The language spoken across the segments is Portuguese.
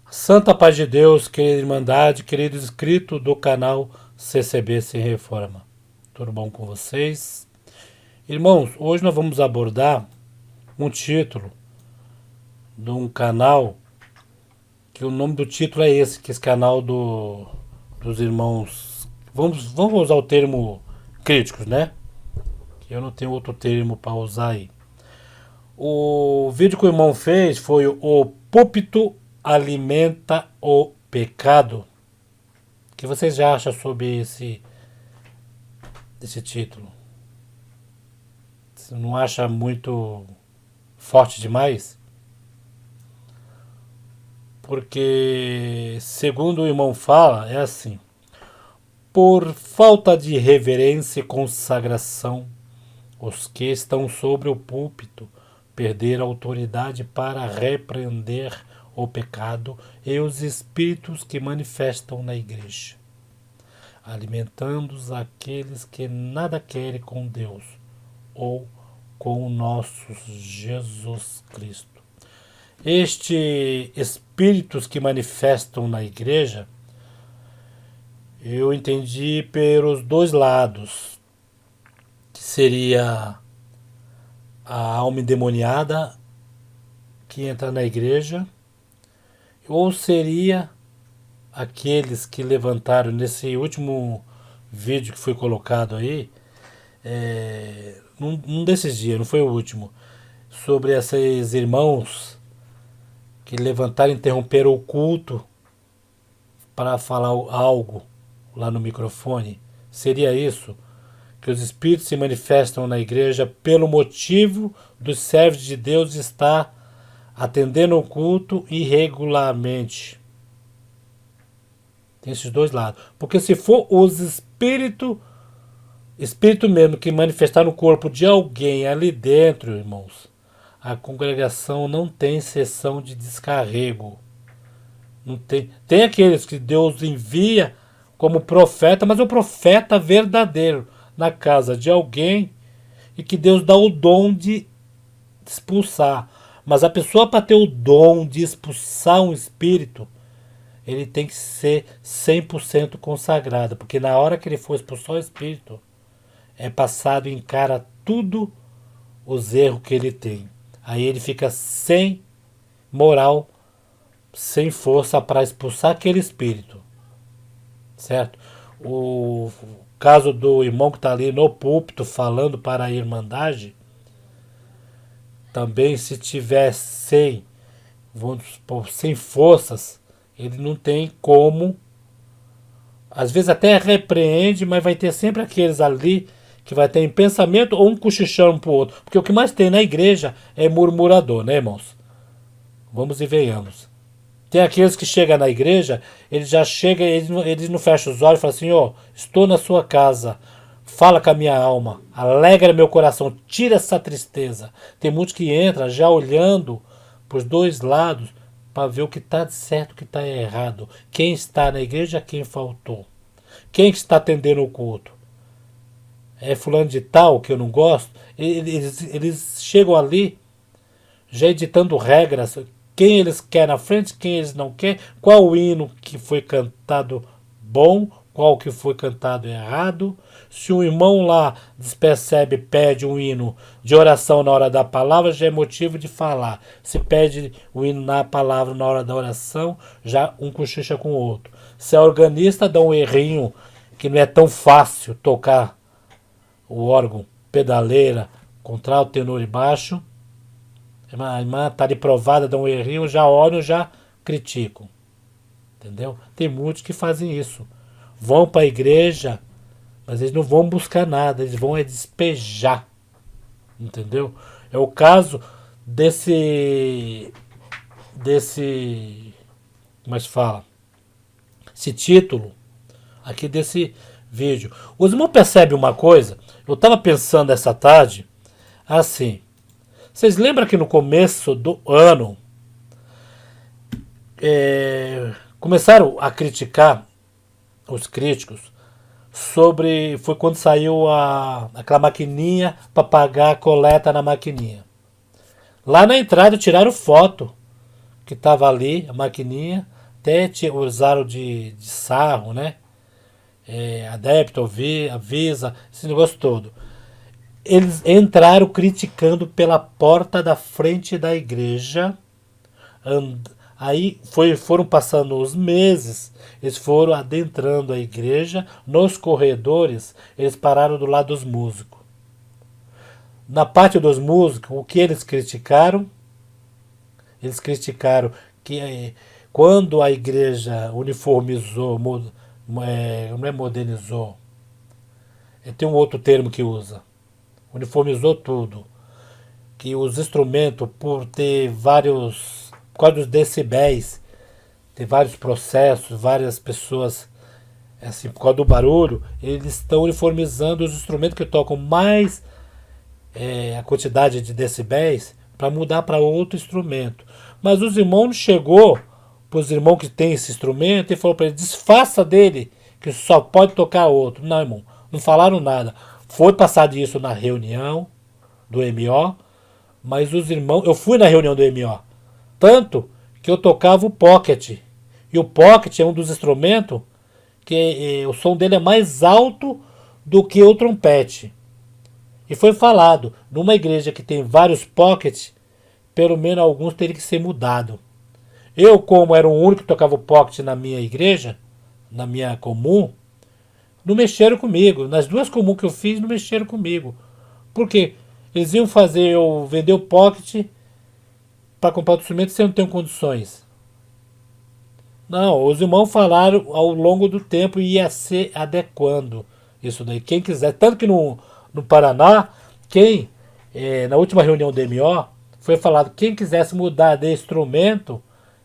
Santa paz de Deus, querida Irmandade, querido inscrito do canal CCB Sem Reforma. Tudo bom com vocês? Irmãos, hoje nós vamos abordar um título de um canal, que o nome do título é esse, que é esse canal dos irmãos. Vamos usar o termo críticos, né? Que eu não tenho outro termo para usar aí. O vídeo que o irmão fez foi o púlpito alimenta o pecado. O que vocês já acham sobre esse título? Você não acha muito forte demais? Porque, segundo o irmão fala, é assim: por falta de reverência e consagração, os que estão sobre o púlpito perderam a autoridade para repreender o pecado e os espíritos que manifestam na igreja, alimentando aqueles que nada querem com Deus ou com o nosso Jesus Cristo. Estes espíritos que manifestam na igreja, eu entendi pelos dois lados, que seria a alma endemoniada que entra na igreja, ou seria aqueles que levantaram nesse último vídeo que foi colocado aí, num desses dias, não foi o último, sobre esses irmãos que levantaram e interromperam o culto para falar algo lá no microfone. Seria isso? Que os espíritos se manifestam na igreja pelo motivo dos servos de Deus estar atendendo o culto irregularmente. Tem esses dois lados. Porque se for os espírito mesmo que manifestar no corpo de alguém ali dentro, irmãos, a congregação não tem sessão de descarrego. Não tem aqueles que Deus envia como profeta, mas é o profeta verdadeiro na casa de alguém e que Deus dá o dom de expulsar. Mas a pessoa, para ter o dom de expulsar um espírito, ele tem que ser 100% consagrado, porque na hora que ele for expulsar o espírito, é passado em cara tudo os erros que ele tem. Aí ele fica sem moral, sem força para expulsar aquele espírito, certo? O caso do irmão que está ali no púlpito falando para a irmandade, também se tiver vamos supor, sem forças, ele não tem como, às vezes até repreende, mas vai ter sempre aqueles ali que vai ter em pensamento ou um cochichando pro outro, porque o que mais tem na igreja é murmurador, né, irmãos? Vamos e venhamos. Tem aqueles que chegam na igreja, eles já chegam, eles não fecham os olhos e falam assim: ó, estou na sua casa, fala com a minha alma, alegra meu coração, tira essa tristeza. Tem muitos que entram já olhando para os dois lados para ver o que está certo e o que está errado. Quem está na igreja, quem faltou. Quem está atendendo o culto. É fulano de tal que eu não gosto. Eles chegam ali já editando regras, quem eles querem na frente, quem eles não querem, qual o hino que foi cantado bom, qual que foi cantado errado. Se um irmão lá despercebe, pede um hino de oração na hora da palavra, já é motivo de falar. Se pede o hino na palavra na hora da oração, já um cochicha com o outro. Se é organista, dá um errinho que não é tão fácil tocar o órgão, pedaleira, contralto, tenor e baixo. A irmã está reprovada, dá um errinho, já olham, já criticam. Entendeu? Tem muitos que fazem isso. Vão para a igreja, mas eles não vão buscar nada, eles vão despejar. Entendeu? É o caso como é que se fala? Esse título aqui desse vídeo. Os irmãos percebem uma coisa? Eu estava pensando essa tarde, assim. Vocês lembram que no começo do ano começaram a criticar os críticos sobre. Foi quando saiu aquela maquininha para pagar a coleta na maquininha. Lá na entrada tiraram foto que estava ali, a maquininha. até usaram de sarro, né? Adepto, avisa, esse negócio todo. Eles entraram criticando pela porta da frente da igreja. Aí foram passando os meses, eles foram adentrando a igreja, nos corredores, eles pararam do lado dos músicos. Na parte dos músicos, o que eles criticaram? Eles criticaram que quando a igreja uniformizou, não é modernizou, tem um outro termo que usa, uniformizou tudo, que os instrumentos, por ter vários, por causa dos decibéis, ter vários processos, várias pessoas, assim, por causa do barulho, eles estão uniformizando os instrumentos que tocam mais a quantidade de decibéis para mudar para outro instrumento. Mas os irmãos não chegou para os irmãos que tem esse instrumento e falou para eles, desfaça dele, que só pode tocar outro. Não, irmão, não falaram nada. Foi passado isso na reunião do MO, mas os irmãos, eu fui na reunião do MO, tanto que eu tocava o pocket. E o pocket é um dos instrumentos que o som dele é mais alto do que o trompete. E foi falado, numa igreja que tem vários pockets, pelo menos alguns teriam que ser mudados. Eu, como era o único que tocava o pocket na minha igreja, na minha comum, não mexeram comigo. Nas duas comuns que eu fiz, não mexeram comigo. Por quê? Eles iam fazer eu vender o pocket para comprar o instrumento se eu não tenho condições. Não, os irmãos falaram ao longo do tempo e ia se adequando isso daí. Quem quiser, tanto que no Paraná, na última reunião do MO, foi falado, quem quisesse mudar de instrumento,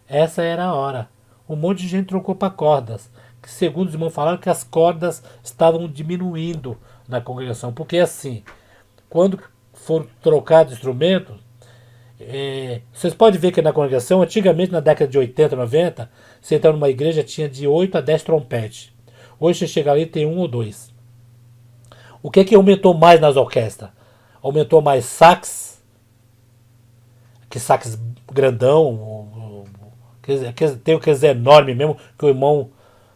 essa era a hora. Um monte de gente trocou para cordas, que segundo os irmãos falaram que as cordas estavam diminuindo na congregação, porque assim, quando for trocar de instrumento, vocês podem ver que na congregação, antigamente na década de 80, 90, você entrava numa igreja, tinha de 8 a 10 trompetes. Hoje você chega ali e tem um ou dois. O que aumentou mais nas orquestras? Aumentou mais sax, que sax grandão, tem aqueles enormes mesmo, que o irmão,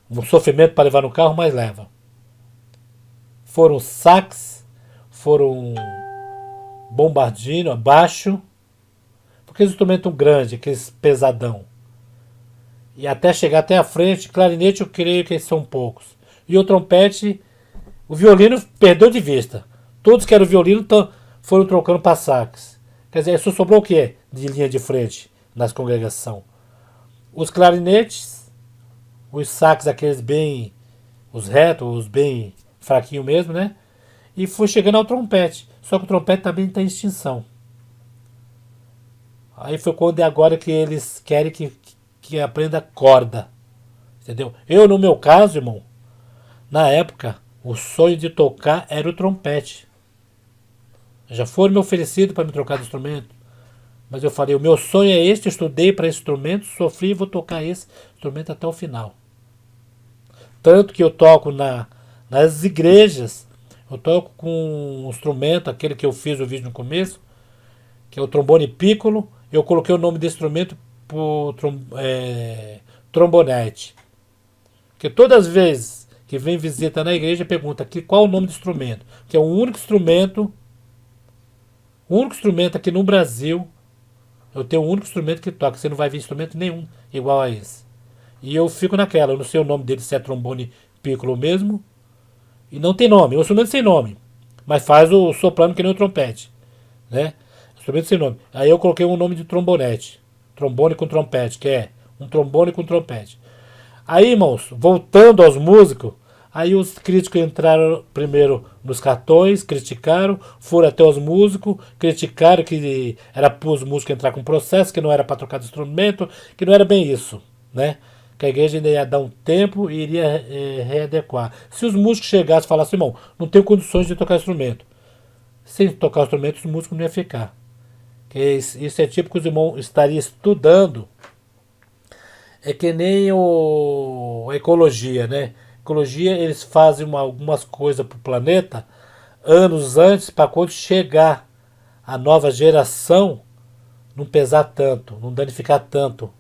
um sofrimento para levar no carro, mas leva. Foram sax, foram bombardino, baixo, aqueles instrumentos grandes, aqueles pesadão. E até chegar até a frente, clarinete eu creio que são poucos. E o trompete, o violino perdeu de vista. Todos que eram violino foram trocando para sax. Quer dizer, só sobrou o que de linha de frente nas congregações? Os clarinetes, os sax, aqueles bem, os retos, os bem fraquinhos mesmo, né? E foi chegando ao trompete. Só que o trompete também está em extinção. Aí foi quando é agora que eles querem que aprenda corda. Entendeu? Eu, no meu caso, irmão, na época, o sonho de tocar era o trompete. Já foram me oferecido para me trocar de instrumento. Mas eu falei, o meu sonho é este, eu estudei para esse instrumento, sofri e vou tocar esse instrumento até o final. Tanto que eu toco nas igrejas, eu toco com um instrumento, aquele que eu fiz o vídeo no começo, que é o trombone piccolo. Eu coloquei o nome desse instrumento por trombonete. Porque todas as vezes que vem visita na igreja, pergunta aqui qual o nome do instrumento. Que é o único instrumento aqui no Brasil. Eu tenho um único instrumento que toca. Você não vai ver instrumento nenhum igual a esse. E eu fico naquela. Eu não sei o nome dele, se é trombone piccolo mesmo. E não tem nome. É um instrumento sem nome. Mas faz o soprano que nem o trompete. Né? Instrumento sem nome. Aí eu coloquei um nome de trombonete. Trombone com trompete. Que é um trombone com trompete. Aí, irmãos, voltando aos músicos. Aí os críticos entraram primeiro nos cartões, criticaram, foram até os músicos, criticaram que era para os músicos entrar com processo, que não era para trocar de instrumento, que não era bem isso, né? Que a igreja ainda ia dar um tempo e iria readequar. Se os músicos chegassem e falassem, irmão, não tenho condições de tocar instrumento. Sem tocar instrumento, os músicos não iam ficar. Que isso é tipo que os irmãos estariam estudando. É que nem a ecologia, né? Ecologia, eles fazem algumas coisas para o planeta anos antes, para quando chegar a nova geração não pesar tanto, não danificar tanto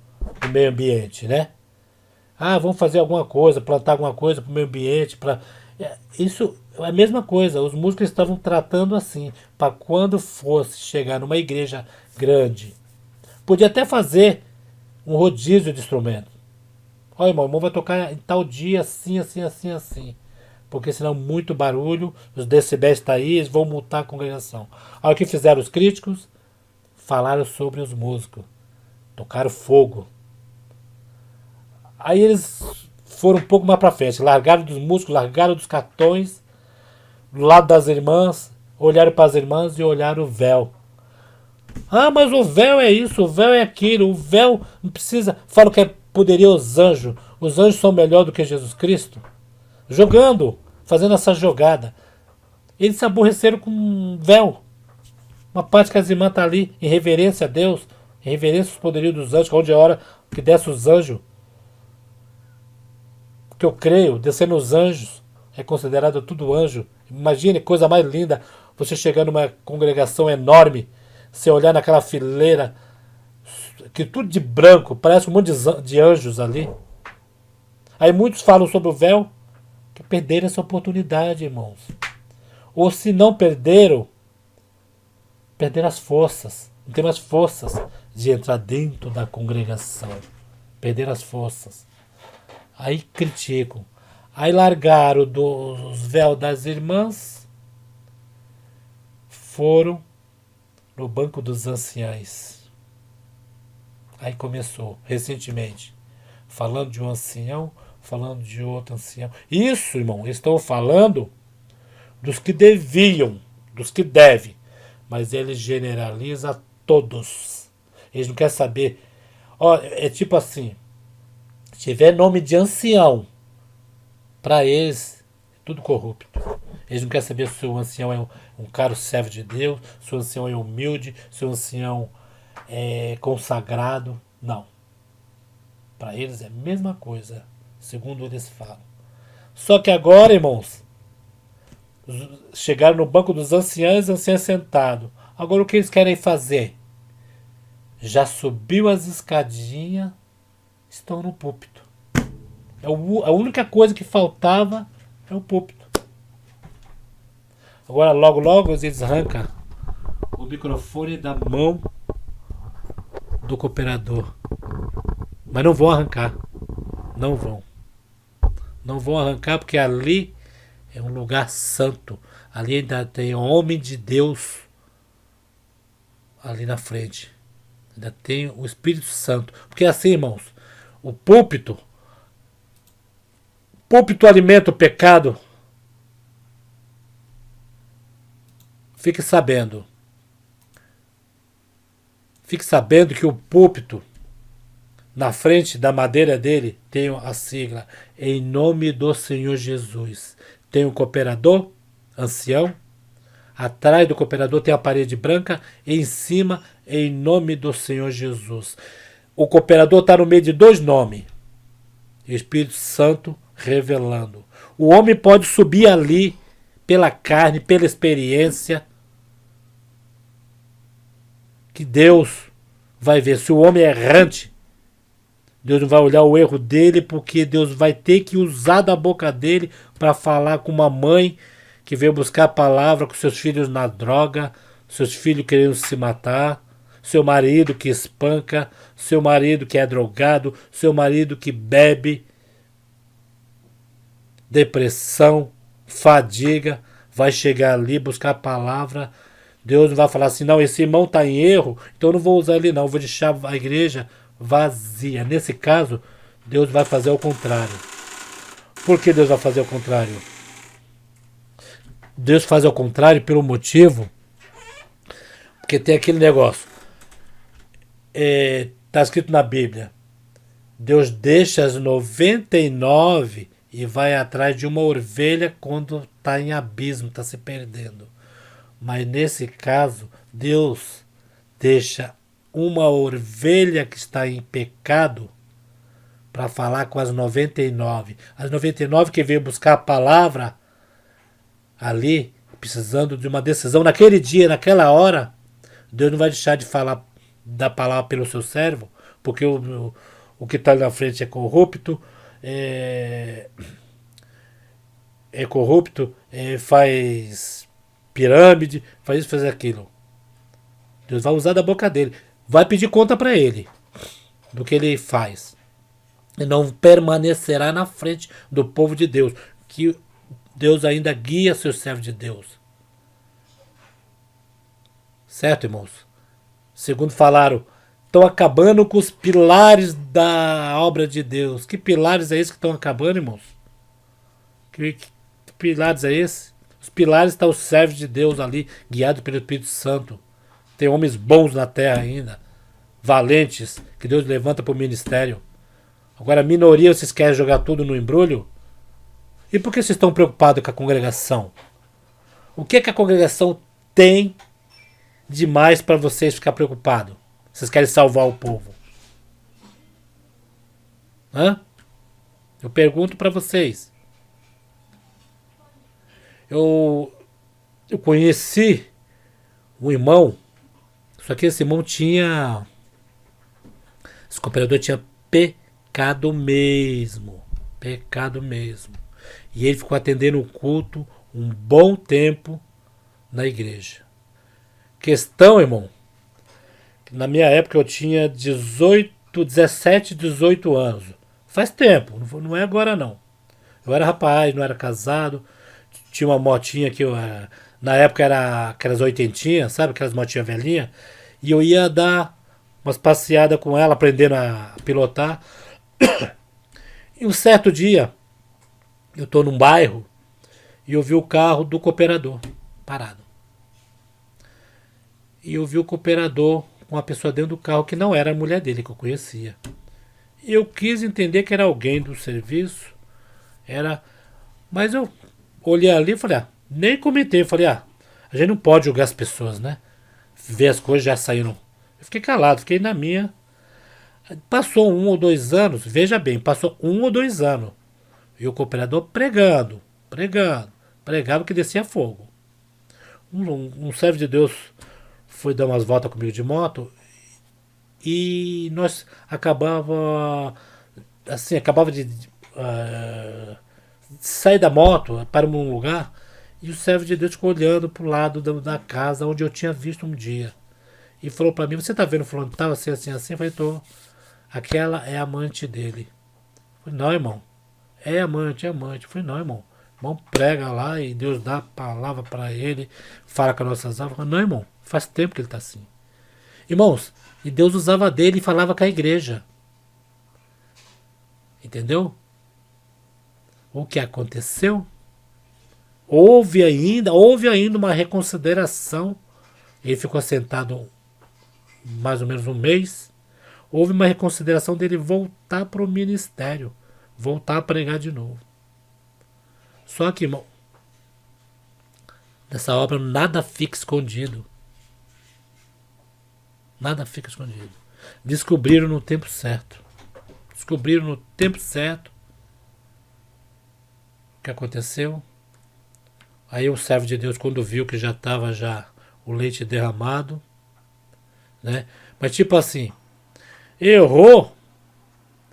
o meio ambiente, né? Ah, vamos fazer alguma coisa, plantar alguma coisa para o meio ambiente. Isso é a mesma coisa. Os músicos estavam tratando assim, para quando fosse chegar numa igreja grande. Podia até fazer um rodízio de instrumentos. Olha, irmão vai tocar em tal dia assim, assim, assim, assim. Porque senão muito barulho, os decibéis estão aí, eles vão multar a congregação. Aí o que fizeram os críticos? Falaram sobre os músicos. Tocaram fogo. Aí eles foram um pouco mais pra frente. Largaram dos músicos, largaram dos cartões, do lado das irmãs, olharam para as irmãs e olharam o véu. Ah, mas o véu é isso, o véu é aquilo, o véu não precisa. Falam que poderia os anjos. Os anjos são melhor do que Jesus Cristo. Jogando, fazendo essa jogada. Eles se aborreceram com um véu. Uma parte que as irmãs estão ali, em reverência a Deus, em reverência aos poderios dos anjos, onde é a hora que desce os anjos. Que eu creio, descendo os anjos, é considerado tudo anjo. Imagine, coisa mais linda, você chegar numa congregação enorme, você olhar naquela fileira, que tudo de branco, parece um monte de anjos ali. Aí muitos falam sobre o véu, que perderam essa oportunidade, irmãos. Ou se não perderam, perderam as forças. Não tem mais forças de entrar dentro da congregação. Perderam as forças. Aí criticam. Aí largaram dos véus das irmãs, foram no banco dos anciães. Aí começou, recentemente, falando de um ancião, falando de outro ancião. Isso, irmão, eles estão falando dos que deviam, dos que devem. Mas eles generalizam todos. Eles não querem saber. Ó, é tipo assim, se tiver nome de ancião, para eles, é tudo corrupto. Eles não querem saber se o ancião é um caro servo de Deus, se o ancião é humilde, se o ancião é consagrado. Não. Para eles é a mesma coisa, segundo eles falam. Só que agora, irmãos, chegaram no banco dos anciãos sentados. Agora o que eles querem fazer? Já subiu as escadinhas, estão no púlpito. A única coisa que faltava é o púlpito. Agora, logo, logo, eles arrancam o microfone da mão do cooperador. Mas não vão arrancar. Não vão. Não vão arrancar porque ali é um lugar santo. Ali ainda tem homem de Deus ali na frente. Ainda tem o Espírito Santo. Porque assim, irmãos, o púlpito alimenta o pecado. Fique sabendo. Fique sabendo que o púlpito, na frente da madeira dele, tem a sigla Em Nome do Senhor Jesus. Tem um cooperador, ancião. Atrás do cooperador tem a parede branca. E em cima, Em Nome do Senhor Jesus. O cooperador está no meio de dois nomes. O Espírito Santo revelando. O homem pode subir ali pela carne, pela experiência, que Deus vai ver. Se o homem é errante, Deus não vai olhar o erro dele, porque Deus vai ter que usar da boca dele para falar com uma mãe que veio buscar a palavra com seus filhos na droga, seus filhos querendo se matar, seu marido que espanca, seu marido que é drogado, seu marido que bebe, depressão, fadiga, vai chegar ali buscar a palavra. Deus não vai falar assim, não, esse irmão está em erro, então eu não vou usar ele não, vou deixar a igreja vazia. Nesse caso, Deus vai fazer o contrário. Por que Deus vai fazer o contrário? Deus faz ao contrário pelo motivo, porque tem aquele negócio, está escrito na Bíblia, Deus deixa as 99 e vai atrás de uma ovelha quando está em abismo, está se perdendo. Mas nesse caso, Deus deixa uma ovelha que está em pecado para falar com as 99. As 99 que veio buscar a palavra ali, precisando de uma decisão naquele dia, naquela hora, Deus não vai deixar de falar da palavra pelo seu servo, porque o que está na frente é corrupto, é, é corrupto, faz pirâmide, faz isso, faz aquilo. Deus vai usar da boca dele. Vai pedir conta para ele do que ele faz. E não permanecerá na frente do povo de Deus. Que Deus ainda guia seus servos de Deus. Certo, irmãos? Segundo falaram, estão acabando com os pilares da obra de Deus. Que pilares é esse que estão acabando, irmãos? Que pilares é esse? Os pilares estão os servos de Deus ali, guiados pelo Espírito Santo. Tem homens bons na terra ainda, valentes, que Deus levanta para o ministério. Agora a minoria, vocês querem jogar tudo no embrulho? E por que vocês estão preocupados com a congregação? O que a congregação tem demais para vocês ficar preocupados? Vocês querem salvar o povo? Hã? Eu pergunto para vocês. Eu conheci um irmão, só que esse irmão tinha... Esse cooperador tinha pecado mesmo. Pecado mesmo. E ele ficou atendendo o culto um bom tempo na igreja. Questão, irmão, que na minha época eu tinha 17, 18 anos. Faz tempo, não é agora não. Eu era rapaz, não era casado. Tinha uma motinha que na época era aquelas oitentinhas, sabe? Aquelas motinhas velhinhas. E eu ia dar umas passeadas com ela, aprendendo a pilotar. E um certo dia, eu tô num bairro e eu vi o carro do cooperador parado. E eu vi o cooperador com uma pessoa dentro do carro que não era a mulher dele, que eu conhecia. E eu quis entender que era alguém do serviço. Mas eu olhei ali e falei, nem comentei. Eu falei, a gente não pode julgar as pessoas, né? Ver as coisas já saíram. Eu fiquei calado, fiquei na minha. Passou 1 ou 2 anos, veja bem, passou 1 ou 2 anos. E o cooperador pregava que descia fogo. Um servo de Deus foi dar umas voltas comigo de moto e nós acabava de sair da moto para um lugar e o servo de Deus ficou olhando para o lado da casa onde eu tinha visto um dia e falou para mim, você tá vendo fulano que tava assim, assim, assim? Eu falei, tô. Aquela é a amante dele. Eu falei, não, irmão, é amante. Eu falei, não, irmão, irmão prega lá e Deus dá a palavra para ele, fala com as nossas almas. Eu falei, não, irmão, faz tempo que ele tá assim. Irmãos, e Deus usava dele e falava com a igreja. Entendeu? O que aconteceu? Houve ainda uma reconsideração. Ele ficou sentado mais ou menos um mês. Houve uma reconsideração dele voltar para o ministério. Voltar a pregar de novo. Só que, irmão, nessa obra nada fica escondido. Nada fica escondido. Descobriram no tempo certo. O que aconteceu. Aí o servo de Deus, quando viu que já estava o leite derramado, né? Mas tipo assim, errou,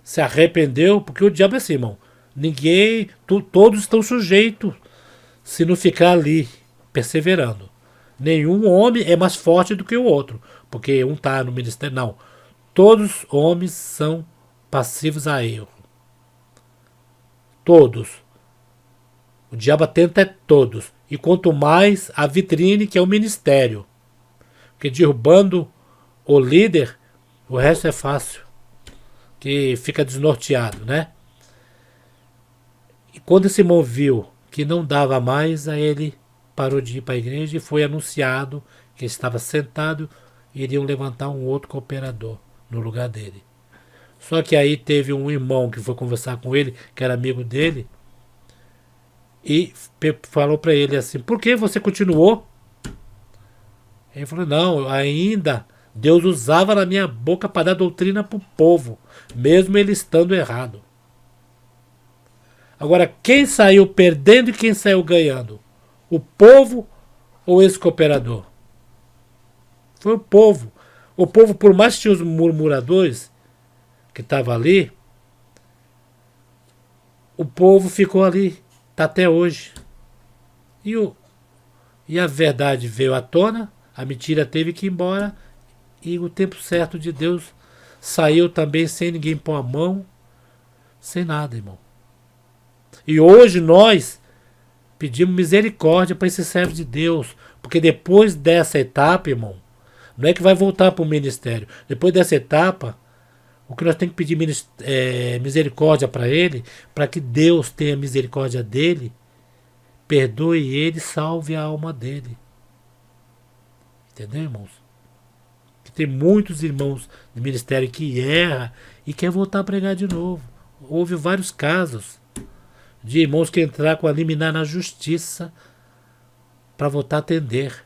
se arrependeu, porque o diabo é assim, irmão. Todos estão sujeitos se não ficar ali perseverando. Nenhum homem é mais forte do que o outro, porque um está no ministério, não. Todos os homens são passivos a erro. Todos. O diabo tenta todos. E quanto mais a vitrine, que é o ministério. Porque derrubando o líder, o resto é fácil. Que fica desnorteado, né? E quando esse irmão viu que não dava mais, aí ele parou de ir para a igreja e foi anunciado que estava sentado e iriam levantar um outro cooperador no lugar dele. Só que aí teve um irmão que foi conversar com ele, que era amigo dele, e falou para ele assim, por que você continuou? Ele falou, não, ainda Deus usava na minha boca para dar doutrina para o povo, mesmo ele estando errado. Agora, quem saiu perdendo e quem saiu ganhando? O povo ou esse cooperador? Foi o povo. O povo, por mais que tinha os murmuradores que estavam ali, o povo ficou ali, tá até hoje. E, e a verdade veio à tona, a mentira teve que ir embora, e o tempo certo de Deus saiu também sem ninguém pôr a mão, sem nada, irmão. E hoje nós pedimos misericórdia para esse servo de Deus, porque depois dessa etapa, irmão, não é que vai voltar para o ministério. Depois dessa etapa, o que nós temos que pedir misericórdia para ele, para que Deus tenha misericórdia dele, perdoe ele, salve a alma dele. Entendeu, irmãos? Que tem muitos irmãos do ministério que erram e quer voltar a pregar de novo. Houve vários casos de irmãos que entraram com a liminar na justiça para voltar a atender.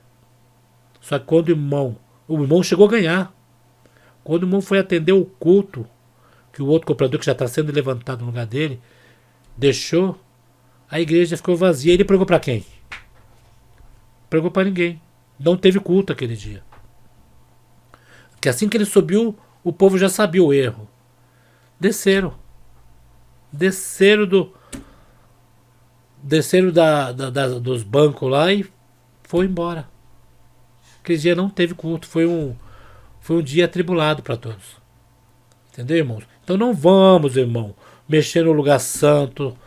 Só que quando o irmão chegou a ganhar. Quando o irmão foi atender o culto, que o outro comprador que já está sendo levantado no lugar dele, deixou, a igreja ficou vazia. Ele pregou para quem? Pregou para ninguém. Não teve culto aquele dia. Porque assim que ele subiu, o povo já sabia o erro. Desceram. Desceram dos bancos lá e foi embora. Aquele dia não teve culto. Foi um dia atribulado para todos. Entendeu, irmãos? Então não vamos, irmão, mexer no lugar santo,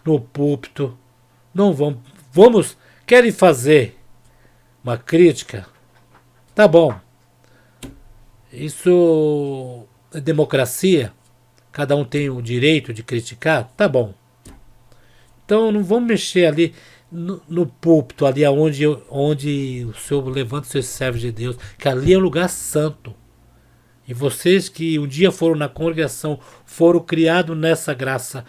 no púlpito. Não vamos. Querem fazer uma crítica? Tá bom. Isso é democracia. Cada um tem o direito de criticar? Tá bom. Então não vamos mexer ali no púlpito, ali onde o Senhor levanta os seus servos de Deus, que ali é um lugar santo. E vocês que um dia foram na congregação, foram criados nessa graça,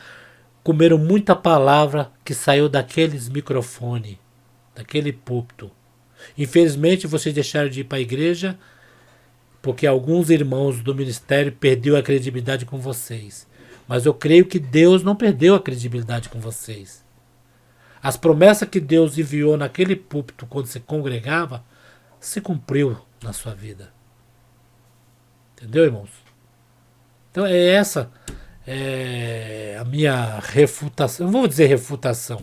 comeram muita palavra que saiu daqueles microfones, daquele púlpito. Infelizmente vocês deixaram de ir para a igreja porque alguns irmãos do ministério perderam a credibilidade com vocês. Mas eu creio que Deus não perdeu a credibilidade com vocês. As promessas que Deus enviou naquele púlpito quando você congregava, se cumpriu na sua vida. Entendeu, irmãos? Então é essa a minha refutação. Não vou dizer refutação.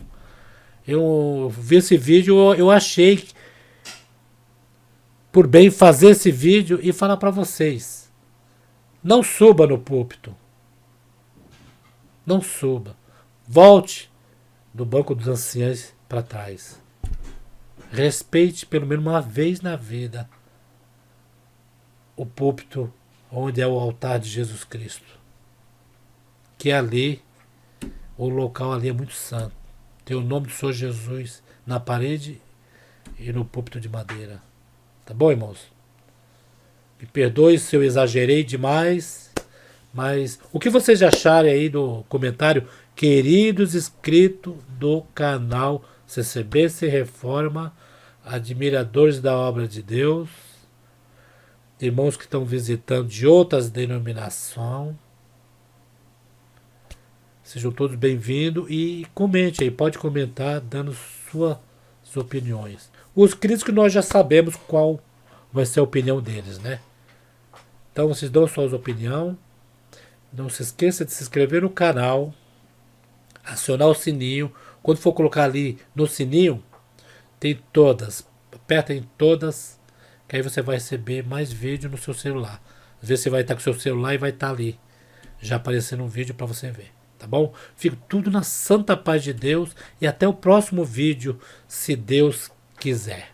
Eu vi esse vídeo, eu achei por bem fazer esse vídeo e falar para vocês. Não suba no púlpito. Não suba. Volte do banco dos anciãos para trás. Respeite pelo menos uma vez na vida o púlpito onde é o altar de Jesus Cristo. Que ali, o local ali é muito santo. Tem o nome do Senhor Jesus na parede e no púlpito de madeira. Tá bom, irmãos? Me perdoe se eu exagerei demais, mas o que vocês acharem aí do comentário, queridos inscritos do canal CCBC Reforma, admiradores da obra de Deus, irmãos que estão visitando de outras denominações, sejam todos bem-vindos e comente aí, pode comentar dando suas opiniões. Os críticos nós já sabemos qual vai ser a opinião deles, né? Então vocês dão suas opiniões. Não se esqueça de se inscrever no canal, acionar o sininho. Quando for colocar ali no sininho, tem todas. Aperta em todas, que aí você vai receber mais vídeo no seu celular. Às vezes você vai estar com o seu celular e vai estar ali, já aparecendo um vídeo para você ver. Tá bom? Fico tudo na santa paz de Deus e até o próximo vídeo, se Deus quiser.